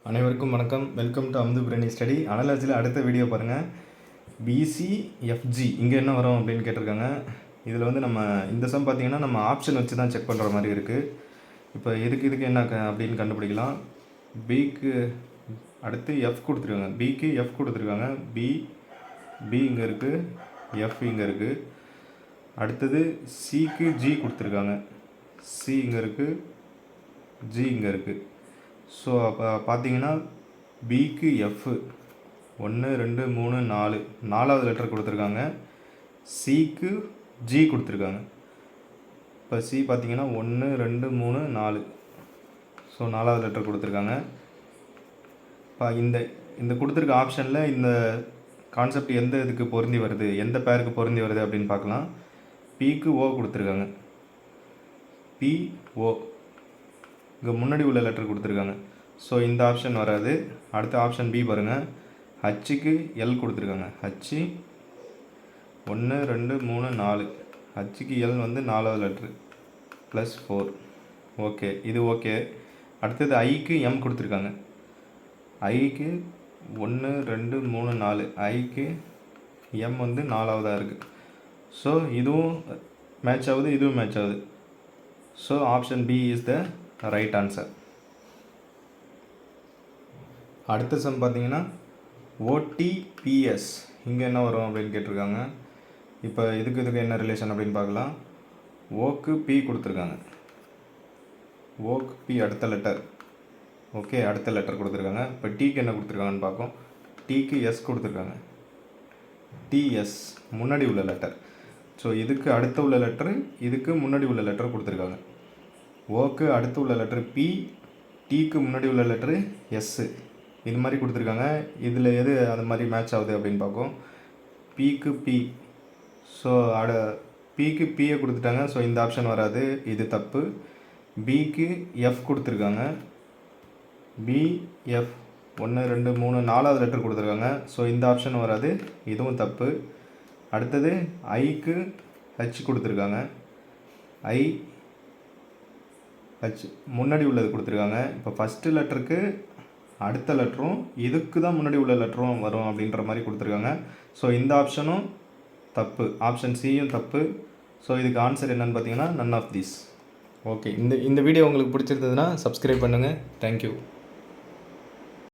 அனைவருக்கும் வணக்கம். Welcome to அமுது பிரணி ஸ்டடி. அனலாஜியில் அடுத்த வீடியோ பாருங்கள். பிசிஎஃப்ஜி இங்கே என்ன வரும் அப்படின்னு கேட்டிருக்காங்க. இதில் வந்து நம்ம இந்த சம் பார்த்திங்கன்னா நம்ம ஆப்ஷன் வச்சு தான் செக் பண்ணுற மாதிரி இருக்குது. இப்போ இதுக்கு என்ன அப்படின்னு கண்டுபிடிக்கலாம். பிக்கு அடுத்து எஃப் கொடுத்துருக்காங்க. பிக்கு எஃப் கொடுத்துருக்காங்க. பி இங்கே இருக்குது, எஃப் இங்கே இருக்குது. அடுத்தது சிக்கு ஜி கொடுத்துருக்காங்க. சி இங்கே இருக்குது, ஜி இங்கே இருக்குது. ஸோ அப்போ பார்த்தீங்கன்னா பிக்கு எஃப் 1 2 3 4 4வது லெட்டர் கொடுத்துருக்காங்க. சிக்கு ஜி கொடுத்துருக்காங்க. இப்போ சி பார்த்தீங்கன்னா 1 2 3 4. ஸோ 4வது லெட்டர் கொடுத்துருக்காங்க. இப்போ இந்த கொடுத்துருக்க ஆப்ஷனில் இந்த கான்செப்ட் எந்த இதுக்கு பொருந்தி வருது, எந்த பேருக்கு பொருந்தி வருது அப்படின்னு பார்க்கலாம். பிக்கு ஓ கொடுத்துருக்காங்க. பி ஓ இங்கே முன்னாடி உள்ள லெட்டர் கொடுத்துருக்காங்க. ஸோ இந்த ஆப்ஷன் வராது. அடுத்த ஆப்ஷன் பி பாருங்கள். ஹச்சுக்கு எல் கொடுத்துருக்காங்க. ஹச்சு 1 2 3 4. ஹச்சுக்கு எல் வந்து 4வது லெட்ரு +4. ஓகே, இது ஓகே. அடுத்தது ஐக்கு எம் கொடுத்துருக்காங்க. ஐக்கு 1 2 3 4. ஐக்கு எம் வந்து 4வதாக இருக்குது. ஸோ இதுவும் மேட்ச் ஆகுது, இதுவும் மேட்ச் ஆகுது. So option B is the right answer. அடுத்த சம் பார்த்தீங்கன்னா ஓடிபிஎஸ் இங்கே என்ன வரும் அப்படின்னு கேட்டிருக்காங்க. இப்போ இதுக்கு என்ன ரிலேஷன் அப்படின்னு பார்க்கலாம். ஓக்கு பி கொடுத்துருக்காங்க. ஓக்கு பி அடுத்த லெட்டர். ஓகே, அடுத்த லெட்டர் கொடுத்துருக்காங்க. இப்போ டீக்கு என்ன கொடுத்துருக்காங்கன்னு பார்ப்போம். டீக்கு எஸ் கொடுத்துருக்காங்க. டிஎஸ் முன்னாடி உள்ள லெட்டர். ஸோ இதுக்கு அடுத்த உள்ள லெட்டரு, இதுக்கு முன்னாடி உள்ள லெட்டர் கொடுத்துருக்காங்க. ஓக்கு அடுத்து உள்ள லெட்ரு பி, டீக்கு முன்னாடி உள்ள லெட்ரு எஸ்ஸு. இது மாதிரி கொடுத்துருக்காங்க. இதில் எது அது மாதிரி மேட்ச் ஆகுது அப்படின்னு பார்ப்போம். பிக்கு பி. ஸோ பிக்கு பியை கொடுத்துட்டாங்க. ஸோ இந்த ஆப்ஷன் வராது, இது தப்பு. பிக்கு எஃப் கொடுத்துருக்காங்க. பி எஃப் 1 2 3 4வது லெட்டர் கொடுத்துருக்காங்க. ஸோ இந்த ஆப்ஷன் வராது, இதுவும் தப்பு. அடுத்தது ஐக்கு ஹச் கொடுத்துருக்காங்க. ஐ ஹச் முன்னாடி உள்ளது கொடுத்துருக்காங்க. இப்போ ஃபஸ்ட்டு லெட்டருக்கு அடுத்த லெட்டரும் இதுக்கு தான் முன்னாடி உள்ள லெட்டரும் வரும் அப்படின்ற மாதிரி கொடுத்துருக்காங்க. ஸோ இந்த ஆப்ஷனும் தப்பு, ஆப்ஷன் சியும் தப்பு. ஸோ இதுக்கு ஆன்சர் என்னென்னு பார்த்தீங்கன்னா நன் ஆஃப் தீஸ். ஓகே, இந்த வீடியோ உங்களுக்கு பிடிச்சிருந்ததுன்னா சப்ஸ்கிரைப் பண்ணுங்கள். தேங்க்யூ.